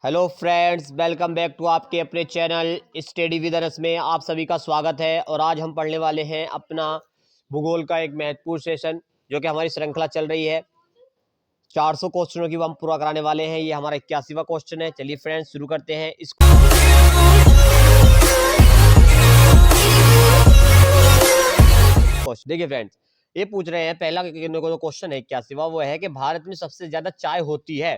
Hello friends, welcome back to आपके अपने channel study with Anas में आप सभी का स्वागत है। और आज हम पढ़ने वाले हैं अपना भूगोल का एक महत्वपूर्ण सेशन, जो कि हमारी श्रृंखला चल रही है 400 क्वेश्चनों की, वो हम पूरा कराने वाले हैं। ये हमारा 81वां क्वेश्चन है। चलिए फ्रेंड्स, शुरू करते हैं इस क्वेश्चन। देखिए फ्रेंड्स, ये पूछ रहे हैं, पहला क्वेश्चन है 81वां, वो है कि भारत में सबसे ज्यादा चाय होती है,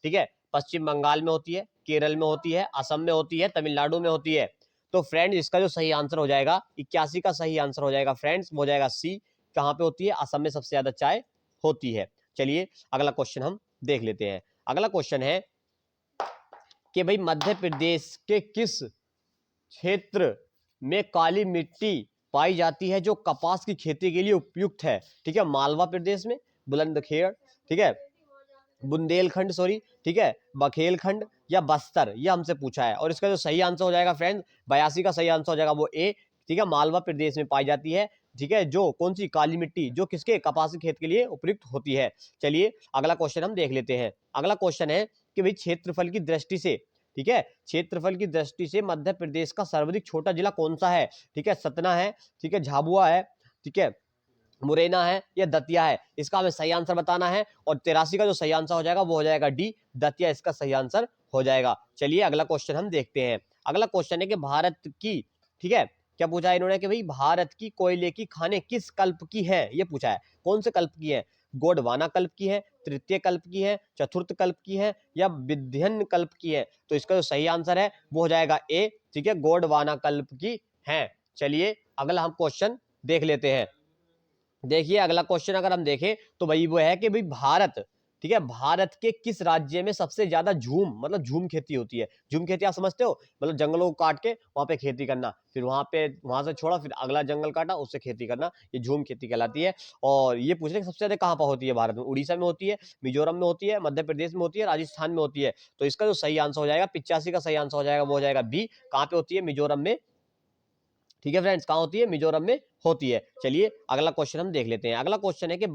ठीक है, पश्चिम बंगाल में होती है, केरल में होती है, असम में होती है, तमिलनाडु में होती है। तो फ्रेंड्स, इसका जो सही आंसर हो जाएगा 81 का सही आंसर हो जाएगा फ्रेंड्स, हो जाएगा सी। कहाँ पे होती है? असम में सबसे ज्यादा चाय होती है। चलिए अगला क्वेश्चन हम देख लेते हैं। अगला क्वेश्चन है कि भाई मध्य प्रदेश के किस क्षेत्र में काली मिट्टी पाई जाती है जो कपास की खेती के लिए उपयुक्त है? ठीक है, मालवा प्रदेश में, बुलंदशहर, ठीक है, बुंदेलखंड, सॉरी, ठीक है, बघेलखंड या बस्तर, ये हमसे पूछा है। और इसका जो सही आंसर हो जाएगा फ्रेंड, 82 का सही आंसर हो जाएगा वो ए, ठीक है, मालवा प्रदेश में पाई जाती है, ठीक है, जो कौन सी काली मिट्टी, जो किसके? कपास की खेत के लिए उपयुक्त होती है। चलिए अगला क्वेश्चन हम देख लेते हैं। अगला क्वेश्चन है कि भाई क्षेत्रफल की दृष्टि से, ठीक है, क्षेत्रफल की दृष्टि से मध्य प्रदेश का सर्वाधिक छोटा जिला कौन सा है? ठीक है, सतना है, ठीक है, झाबुआ है, ठीक है, मुरैना है या दतिया है? इसका हमें सही आंसर बताना है। और 83 का जो सही आंसर हो जाएगा वो हो जाएगा डी, दतिया इसका सही आंसर हो जाएगा। चलिए अगला क्वेश्चन हम देखते हैं। अगला क्वेश्चन है कि भारत की, ठीक है, क्या पूछा है इन्होंने कि भाई भारत की कोयले की खानें किस कल्प की है? ये पूछा है। कौन से कल्प की है? गोंडवाना कल्प की है, तृतीय कल्प की है, चतुर्थ कल्प की है या विध्यन कल्प की है? तो इसका जो सही आंसर है वो हो जाएगा ए, ठीक है, गोंडवाना कल्प की है। चलिए अगला हम क्वेश्चन देख लेते हैं। देखिए अगला क्वेश्चन अगर हम देखें तो भाई वो है कि भाई भारत, ठीक है, भारत के किस राज्य में सबसे ज्यादा झूम, मतलब झूम खेती होती है? झूम खेती आप समझते हो? मतलब जंगलों को काट के वहां पे खेती करना, फिर वहां से छोड़ा, फिर अगला जंगल काटा, उससे खेती करना, ये झूम खेती कहलाती है। और ये पूछ रहे सबसे ज्यादा कहां पर होती है भारत में? उड़ीसा में होती है, मिजोरम में होती है, मध्य प्रदेश में होती है, राजस्थान में होती है। तो इसका जो सही आंसर हो जाएगा 85 का सही आंसर हो जाएगा वो हो जाएगा बी। कहां पे होती है? मिजोरम में, ठीक है फ्रेंड्स, कहां होती है? मिजोरम में होती है। चलिए अगला क्वेश्चन हम देख लेते हैं। अगला क्वेश्चन है कि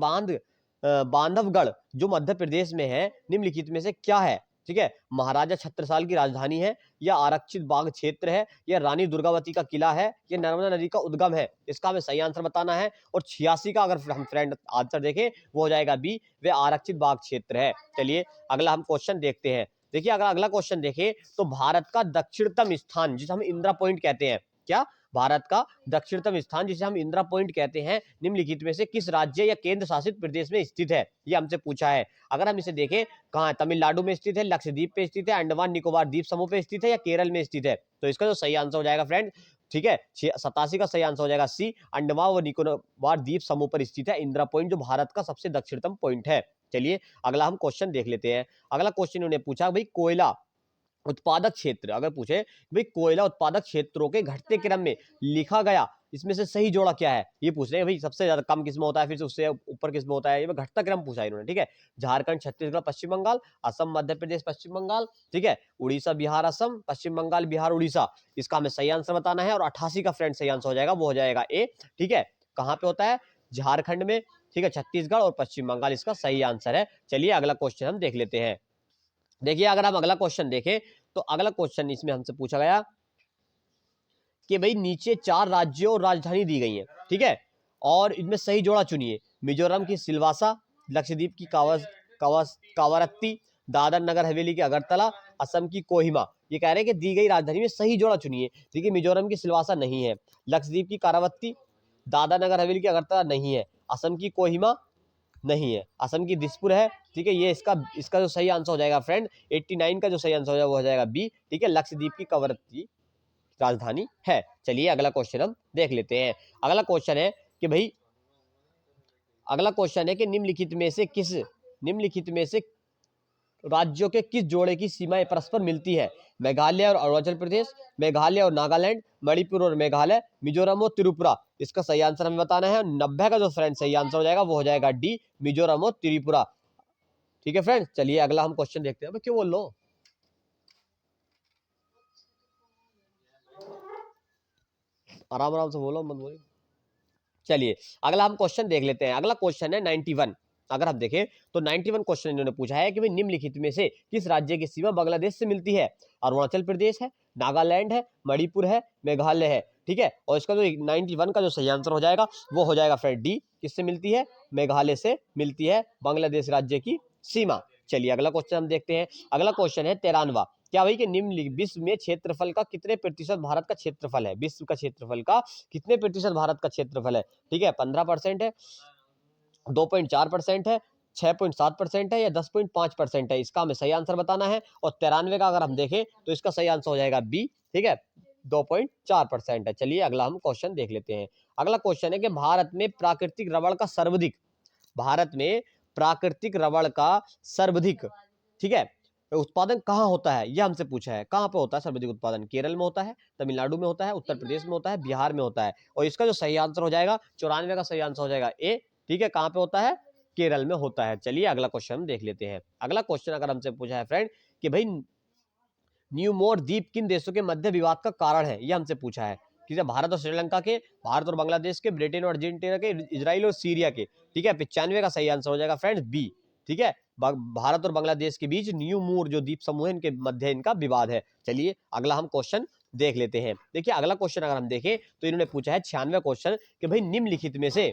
बांधवगढ़ जो मध्य प्रदेश में है, निम्नलिखित में से क्या है? ठीक है, महाराजा छत्रसाल की राजधानी है, या आरक्षित बाग क्षेत्र है, या रानी दुर्गावती का किला है, या नर्मदा नदी का उद्गम है? इसका हमें सही आंसर बताना है। और 86 का अगर हम फ्रेंड आंसर देखें वो हो जाएगा बी, वे आरक्षित बाग क्षेत्र है। चलिए अगला हम क्वेश्चन देखते हैं। देखिए अगर अगला क्वेश्चन देखें तो भारत का दक्षिणतम स्थान, जिसे हम इंदिरा पॉइंट कहते हैं, क्या? भारत का दक्षिणतम स्थान, जिसे हम इंदिरा पॉइंट कहते हैं, निम्नलिखित में से किस राज्य या केंद्र शासित प्रदेश में स्थित है? ये हमसे पूछा है। अगर हम इसे देखें, कहाँ है? तमिलनाडु में स्थित है, लक्षद्वीप पे स्थित है, अंडमान निकोबार द्वीप समूह पे स्थित है, या केरल में स्थित है? तो इसका जो सही आंसर हो जाएगा फ्रेंड, ठीक है, 87 का सही आंसर हो जाएगा सी, अंडमान व निकोबार द्वीप समूह पर स्थित है इंदिरा पॉइंट, जो भारत का सबसे दक्षिणतम पॉइंट है। चलिए अगला हम क्वेश्चन देख लेते हैं। अगला क्वेश्चन उन्होंने पूछा भाई कोयला उत्पादक क्षेत्र, अगर पूछे भाई कोयला उत्पादक क्षेत्रों के घटते क्रम में लिखा गया इसमें से सही जोड़ा क्या है? ये पूछ रहे हैं भाई सबसे ज्यादा कम किसमें होता है, फिर से उससे ऊपर किसमें होता है, ये घटता क्रम पूछा है इन्होंने, ठीक है। झारखंड, छत्तीसगढ़, पश्चिम बंगाल, असम, मध्य प्रदेश, पश्चिम बंगाल, ठीक है, उड़ीसा, बिहार, असम, पश्चिम बंगाल, बिहार, उड़ीसा। इसका हमें सही आंसर बताना है। और 88 का फ्रेंड सही आंसर हो जाएगा वो हो जाएगा ए, ठीक है। कहां पे होता है? झारखंड में, ठीक है, छत्तीसगढ़ और पश्चिम बंगाल इसका सही आंसर है। चलिए अगला क्वेश्चन हम देख लेते हैं। देखिए अगर हम अगला क्वेश्चन देखें तो अगला क्वेश्चन इसमें हमसे पूछा गया कि भाई नीचे 4 राज्यों और राजधानी दी गई है, ठीक है, और इनमें सही जोड़ा चुनिए। मिजोरम की सिलवासा, लक्षद्वीप की कावरत्ती, दादर नगर हवेली की अगरतला, असम की कोहिमा। ये कह रहे हैं कि दी गई राजधानी में सही जोड़ा चुनिए। देखिए मिजोरम की सिलवासा नहीं है, लक्षद्वीप की कारावत्ती, दादर नगर हवेली की अगरतला नहीं है, असम की कोहिमा नहीं है, असम की दिसपुर है, ठीक है। ये इसका इसका जो सही आंसर हो जाएगा फ्रेंड 89 का जो सही आंसर हो जाएगा वो हो जाएगा बी, ठीक है, लक्षद्वीप की कवरत्ती राजधानी है। चलिए अगला क्वेश्चन हम देख लेते हैं। अगला क्वेश्चन है कि भाई, अगला क्वेश्चन है कि निम्नलिखित में से राज्यों के किस जोड़े की सीमाएं परस्पर मिलती है? मेघालय और अरुणाचल प्रदेश, मेघालय और नागालैंड, मणिपुर और मेघालय, मिजोरम और त्रिपुरा। इसका सही आंसर हमें बताना है। 90 का जो फ्रेंड सही आंसर हो जाएगा वो हो जाएगा डी, मिजोरम और त्रिपुरा, ठीक है फ्रेंड। चलिए अगला हम क्वेश्चन देखते हैं। क्यों बोल लो, आराम आराम से बोलो, मत बोलो। चलिए अगला हम क्वेश्चन देख लेते हैं। अगला क्वेश्चन है 91। अगर हम देखें तो 91 क्वेश्चन इन्होंने पूछा है कि भाई निम्नलिखित में से किस राज्य की सीमा बांग्लादेश से मिलती है। अरुणाचल प्रदेश है, नागालैंड है, मणिपुर है, मेघालय है, ठीक है। और इसका जो 91 का जो सही आंसर हो जाएगा वो हो जाएगा फ्रेंड डी, किससे मिलती है, मेघालय से मिलती है बांग्लादेश राज्य की सीमा। चलिए अगला क्वेश्चन हम देखते हैं। अगला क्वेश्चन है 93वां, क्या भाई कि निम्न विश्व में क्षेत्रफल का कितने प्रतिशत भारत का क्षेत्रफल है। विश्व का क्षेत्रफल का कितने प्रतिशत भारत का क्षेत्रफल है, ठीक है। 15% है, 2.4% है, 6.7% है या 10.5% है, इसका हमें सही आंसर बताना है। और 93 का अगर हम देखें तो इसका सही आंसर हो जाएगा बी, ठीक है, 2.4% है। चलिए अगला हम क्वेश्चन देख लेते हैं। अगला क्वेश्चन है कि भारत में प्राकृतिक रबड़ का सर्वाधिक, भारत में प्राकृतिक रबड़ का सर्वाधिक, ठीक है, उत्पादन कहाँ होता है, यह हमसे पूछा है। कहाँ पे होता है सर्वाधिक उत्पादन, केरल में होता है, तमिलनाडु में होता है, उत्तर प्रदेश में होता है, बिहार में होता है। और इसका जो सही आंसर हो जाएगा 94 का सही आंसर हो जाएगा ए, ठीक है, कहाँ पे होता है, केरल में होता है। चलिए अगला क्वेश्चन हम देख लेते हैं। अगला क्वेश्चन अगर हमसे पूछा है फ्रेंड कि भाई न्यूमोर द्वीप किन देशों के मध्य विवाद का कारण है, यह हमसे पूछा है। ठीक है, भारत और श्रीलंका के, भारत और बांग्लादेश के, ब्रिटेन और अर्जेंटीना के, इजराइल और सीरिया के, ठीक है। 95 का सही आंसर हो जाएगा फ्रेंड्स बी, ठीक है। भारत और बांग्लादेश के बीच न्यूमोर जो द्वीप समूह है इनके मध्य इनका विवाद है। चलिए अगला हम क्वेश्चन देख लेते हैं। देखिए अगला क्वेश्चन अगर हम देखें तो इन्होंने पूछा है 96 क्वेश्चन कि भाई निम्नलिखित में से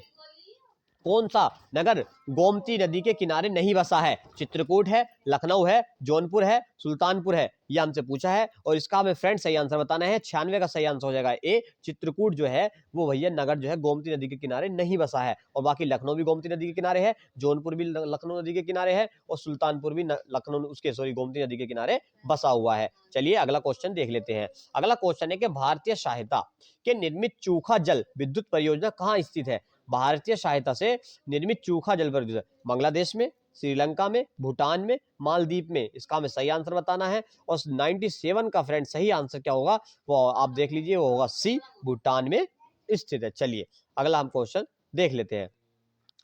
कौन सा नगर गोमती नदी के किनारे नहीं बसा है। चित्रकूट है, लखनऊ है, जौनपुर है, सुल्तानपुर है, यह हमसे पूछा है। और इसका हमें फ्रेंड सही आंसर बताना है। 96 का सही आंसर हो जाएगा ए, चित्रकूट जो है वो भैया नगर जो है गोमती नदी के किनारे नहीं बसा है। और बाकी लखनऊ भी गोमती नदी के किनारे है, जौनपुर भी लखनऊ नदी के किनारे है, और सुल्तानपुर भी लखनऊ उसके गोमती नदी के किनारे बसा हुआ है। चलिए अगला क्वेश्चन देख लेते हैं। अगला क्वेश्चन है कि भारतीय सहायता के निर्मित चूखा जल विद्युत परियोजना कहाँ स्थित है। भारतीय सहायता से निर्मित चूखा जल परियोजना बांग्लादेश में, श्रीलंका में, भूटान में, मालदीव में, इसका हमें सही आंसर बताना है। और 97 का फ्रेंड सही आंसर क्या होगा वो आप देख लीजिए, वो होगा सी, भूटान में स्थित है। चलिए अगला हम क्वेश्चन देख लेते हैं।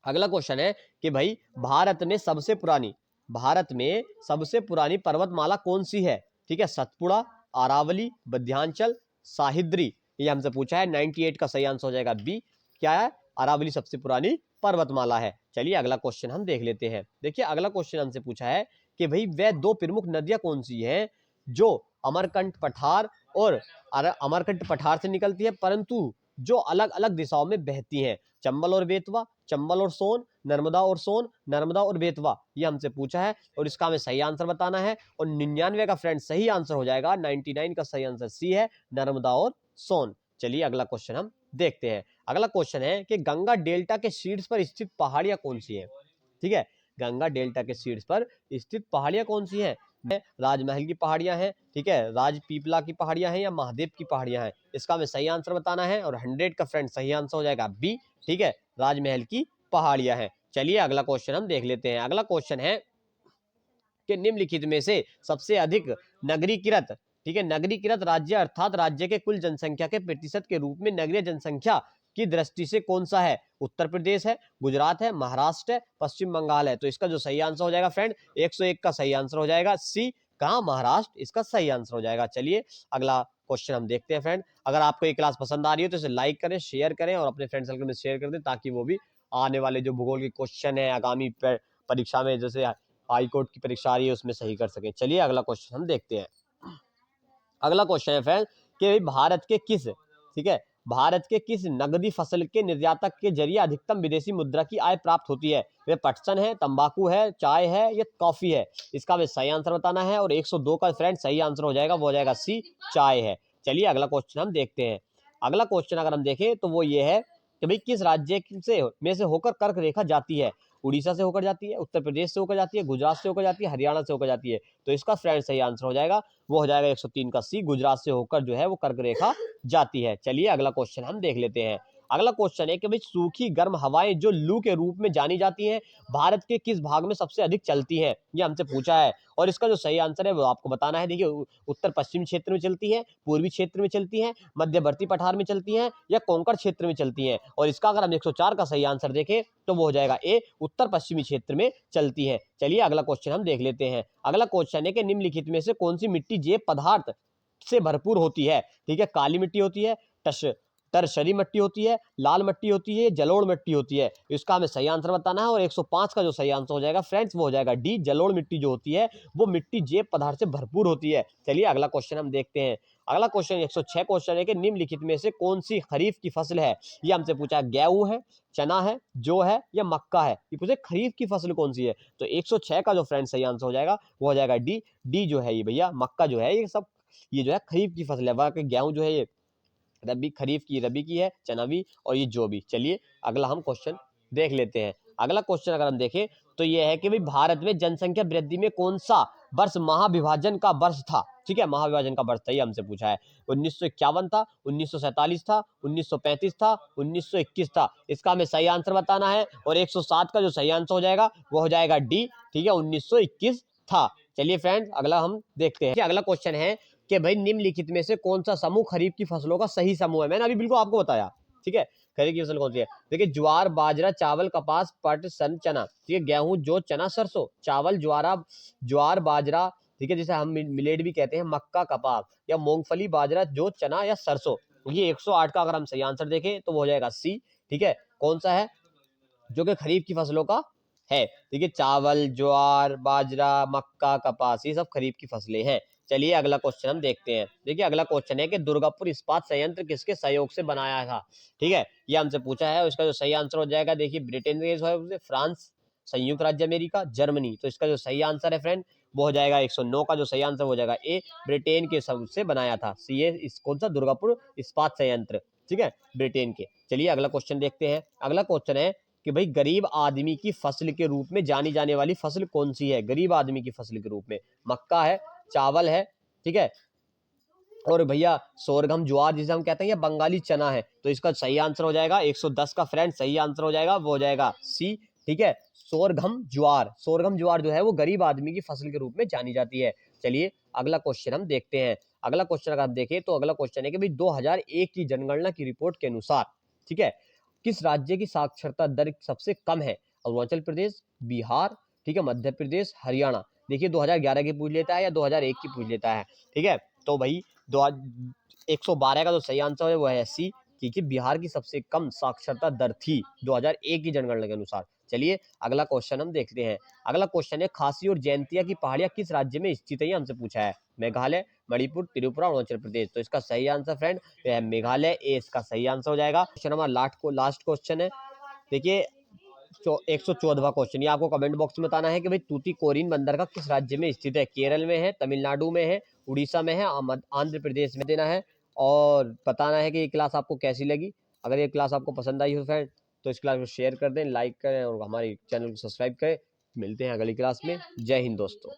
अगला क्वेश्चन है कि भाई भारत में सबसे पुरानी पर्वतमाला कौन सी है, ठीक है। सतपुड़ा, अरावली, विंध्याचल, सह्याद्री, ये हमसे पूछा है। 98 का सही आंसर हो जाएगा बी, क्या है, अरावली सबसे पुरानी पर्वतमाला है। चलिए अगला क्वेश्चन हम देख लेते हैं। देखिए अगला क्वेश्चन हमसे पूछा है कि भाई वह दो प्रमुख नदियां कौन सी हैं जो अमरकंटक पठार और अमरकंटक पठार से निकलती है परंतु जो अलग अलग दिशाओं में बहती हैं। चंबल और बेतवा, चंबल और सोन, नर्मदा और सोन, नर्मदा और बेतवा, ये हमसे पूछा है। और इसका हमें सही आंसर बताना है। और 99 का फ्रेंड सही आंसर हो जाएगा। 99 का सही आंसर सी है, नर्मदा और सोन। चलिए अगला क्वेश्चन हम देखते हैं। अगला क्वेश्चन है कि गंगा डेल्टा के शीर्ष पर स्थित पहाड़ियां कौन सी हैं, ठीक है। गंगा डेल्टा के शीर्ष पर स्थित पहाड़ियां कौन सी हैं। राजमहल की पहाड़ियां हैं, ठीक है, राजपीपला की पहाड़ियां हैं या महादेव की पहाड़ियां हैं, इसका हमें सही आंसर बताना है। और 100 का फ्रेंड सही आंसर हो जाएगा बी, ठीक है, राजमहल की पहाड़ियां हैं। चलिए अगला क्वेश्चन हम देख लेते हैं। अगला क्वेश्चन है कि निम्नलिखित में से सबसे अधिक नगरीकृत, ठीक है, नगरीकृत राज्य अर्थात राज्य के कुल जनसंख्या के प्रतिशत के रूप में नगरीय जनसंख्या की दृष्टि से कौन सा है। उत्तर प्रदेश है, गुजरात है, महाराष्ट्र है, पश्चिम बंगाल है। तो इसका जो सही आंसर हो जाएगा फ्रेंड 101 का सही आंसर हो जाएगा सी, कहां, महाराष्ट्र, इसका सही आंसर हो जाएगा। चलिए अगला क्वेश्चन हम देखते हैं फ्रेंड। अगर आपको ये क्लास पसंद आ रही है तो इसे लाइक करें, शेयर करें और अपने फ्रेंड सर्कल में शेयर कर दें ताकि वो भी आने वाले जो भूगोल के क्वेश्चन है आगामी परीक्षा में, जैसे हाई कोर्ट की परीक्षा आ रही है, उसमें सही कर सकें। चलिए अगला क्वेश्चन हम देखते हैं। अगला क्वेश्चन है फ्रेंड कि भारत के किस, ठीक है, भारत के किस नगदी फसल के निर्यातक के जरिए अधिकतम विदेशी मुद्रा की आय प्राप्त होती है। वे पटसन है, तंबाकू है, चाय है या कॉफी है, इसका हमें सही आंसर बताना है। और 102 का फ्रेंड सही आंसर हो जाएगा, वो हो जाएगा सी, चाय है। चलिए अगला क्वेश्चन हम देखते हैं। अगला क्वेश्चन अगर हम देखें तो वो ये है कि भाई किस राज्य से में से होकर कर्क रेखा जाती है। उड़ीसा से होकर जाती है, उत्तर प्रदेश से होकर जाती है, गुजरात से होकर जाती है, हरियाणा से होकर जाती है। तो इसका फ्रेंड सही आंसर हो जाएगा, वो हो जाएगा 103 का सी, गुजरात से होकर जो है वो कर्क रेखा जाती है। चलिए अगला क्वेश्चन हम देख लेते हैं। अगला क्वेश्चन है कि भाई सूखी गर्म हवाएं जो लू के रूप में जानी जाती हैं भारत के किस भाग में सबसे अधिक चलती हैं, ये हमसे पूछा है। और इसका जो सही आंसर है वो आपको बताना है। देखिए उत्तर पश्चिमी क्षेत्र में चलती है, पूर्वी क्षेत्र में चलती है, मध्यवर्ती पठार में चलती है या कोंकण क्षेत्र में चलती है। और इसका अगर हम 104 का सही आंसर देखें तो वो हो जाएगा ए, उत्तर पश्चिमी क्षेत्र में चलती है। चलिए अगला क्वेश्चन हम देख लेते हैं। अगला क्वेश्चन है कि निम्नलिखित में से कौन सी मिट्टी जैव पदार्थ से भरपूर होती है, ठीक है। काली मिट्टी होती है, टरशरी मिट्टी होती है, लाल मिट्टी होती है, जलोढ़ मिट्टी होती है। इसका हमें सही आंसर बताना है और 105 का जो सही आंसर हो जाएगा फ्रेंड्स वो हो जाएगा डी, जलोढ़ मिट्टी जो होती है वो मिट्टी जैव पदार्थ से भरपूर होती है। चलिए अगला क्वेश्चन हम देखते हैं। अगला क्वेश्चन 106 क्वेश्चन है कि निम्नलिखित में से कौन सी खरीफ की फसल है। ये हमसे पूछा है, गेहूं है, चना है, जौ है या मक्का है। ये पूछे खरीफ की फसल कौन सी है, तो 106 का जो फ्रेंड सही आंसर हो जाएगा वो हो जाएगा डी। डी जो है ये भैया मक्का जो है ये सब ये जो है खरीफ की फसल है। बाकी गेहूं जो है ये रबी की है, चना भी और ये जौ भी। चलिए अगला हम क्वेश्चन देख लेते हैं। अगला क्वेश्चन अगर हम देखें तो ये है कि भाई भारत में जनसंख्या वृद्धि में कौन सा वर्ष महाविभाजन का वर्ष था। ठीक है, महाविभाजन का वर्ष था, ये हमसे पूछा है। 1951 था, 1947 था, 1935 था, 1921 था। इसका हमें सही आंसर बताना है और 107 का जो सही आंसर हो जाएगा वो हो जाएगा डी। ठीक है, 1921 था। चलिए फ्रेंड्स अगला हम देखते हैं। अगला क्वेश्चन है कि भाई निम्नलिखित में से कौन सा समूह खरीफ की फसलों का सही समूह है। मैंने अभी बिल्कुल आपको बताया। ठीक है, खरीफ की फसल कौन सी है। देखिए ज्वार, बाजरा, चावल, कपास, पट, सन, चना। ठीक है, गेहूं, जौ, चना, सरसों, चावल, ज्वार, बाजरा। ठीक है, जिसे हम मिलेट भी कहते हैं, मक्का, कपास या मूंगफली, बाजरा, जौ, चना या सरसों। ये 108 का अगर हम सही आंसर देखें तो वो हो जाएगा सी। ठीक है, कौन सा है जो कि खरीफ की फसलों का है। ठीक है, चावल, ज्वार, बाजरा, मक्का, कपास ये सब खरीफ की फसलें हैं। चलिए अगला क्वेश्चन हम देखते हैं। देखिए अगला क्वेश्चन है कि दुर्गापुर इस्पात संयंत्र किसके सहयोग से बनाया था। ठीक है, ये हमसे पूछा है। इसका जो सही आंसर हो जाएगा देखिए ब्रिटेन के सहयोग से, फ्रांस, संयुक्त राज्य अमेरिका, जर्मनी। तो इसका जो सही आंसर है फ्रेंड वो हो जाएगा 109 का जो सही आंसर हो जाएगा ए, ब्रिटेन के सहयोग से बनाया था। सी ए कौन सा दुर्गापुर इस्पात संयंत्र। ठीक है, ब्रिटेन के। चलिए अगला क्वेश्चन देखते हैं। अगला क्वेश्चन है कि भाई गरीब आदमी की फसल के रूप में जानी जाने वाली फसल कौन सी है। गरीब आदमी की फसल के रूप में मक्का है, चावल है, ठीक है, और भैया सोरगम, ज्वार जिसे हम कहते हैं, या बंगाली चना है। तो इसका सही आंसर हो जाएगा 110 का फ्रेंड सही आंसर हो जाएगा वो हो जाएगा सी। ठीक है, सोरगम ज्वार जो है वो गरीब आदमी की फसल के रूप में जानी जाती है। चलिए अगला क्वेश्चन हम देखते हैं। अगला क्वेश्चन अगर आप देखें तो अगला क्वेश्चन है कि भाई 2001 की जनगणना की रिपोर्ट के अनुसार, ठीक है, किस राज्य की साक्षरता दर सबसे कम है। अरुणाचल प्रदेश, बिहार, ठीक है, मध्य प्रदेश, हरियाणा। देखिए 2011 की पूछ लेता है या 2001 की पूछ लेता है। ठीक है, तो भाई 112 का जो सही आंसर है वो है सी, क्योंकि बिहार की सबसे कम साक्षरता दर थी 2001 की जनगणना के अनुसार। चलिए अगला क्वेश्चन हम देखते हैं। अगला क्वेश्चन है खासी और जयंतिया की पहाड़ियां किस राज्य में स्थित है, हमसे पूछा है। मेघालय, मणिपुर, त्रिपुरा, अरुणाचल प्रदेश। तो इसका सही आंसर फ्रेंड है मेघालय, ए इसका सही आंसर हो जाएगा। क्वेश्चन हमारा लास्ट क्वेश्चन है। देखिए 114वां क्वेश्चन, ये आपको कमेंट बॉक्स में बताना है कि भाई तूतीकोरिन बंदरगाह किस राज्य में स्थित है। केरल में है, तमिलनाडु में है, उड़ीसा में है, आंध्र प्रदेश में देना है। और बताना है कि ये क्लास आपको कैसी लगी। अगर ये क्लास आपको पसंद आई हो फ्रेंड तो इस क्लास को शेयर कर दें, लाइक करें और हमारे चैनल को सब्सक्राइब करें। मिलते हैं अगली क्लास में। जय हिंद दोस्तों।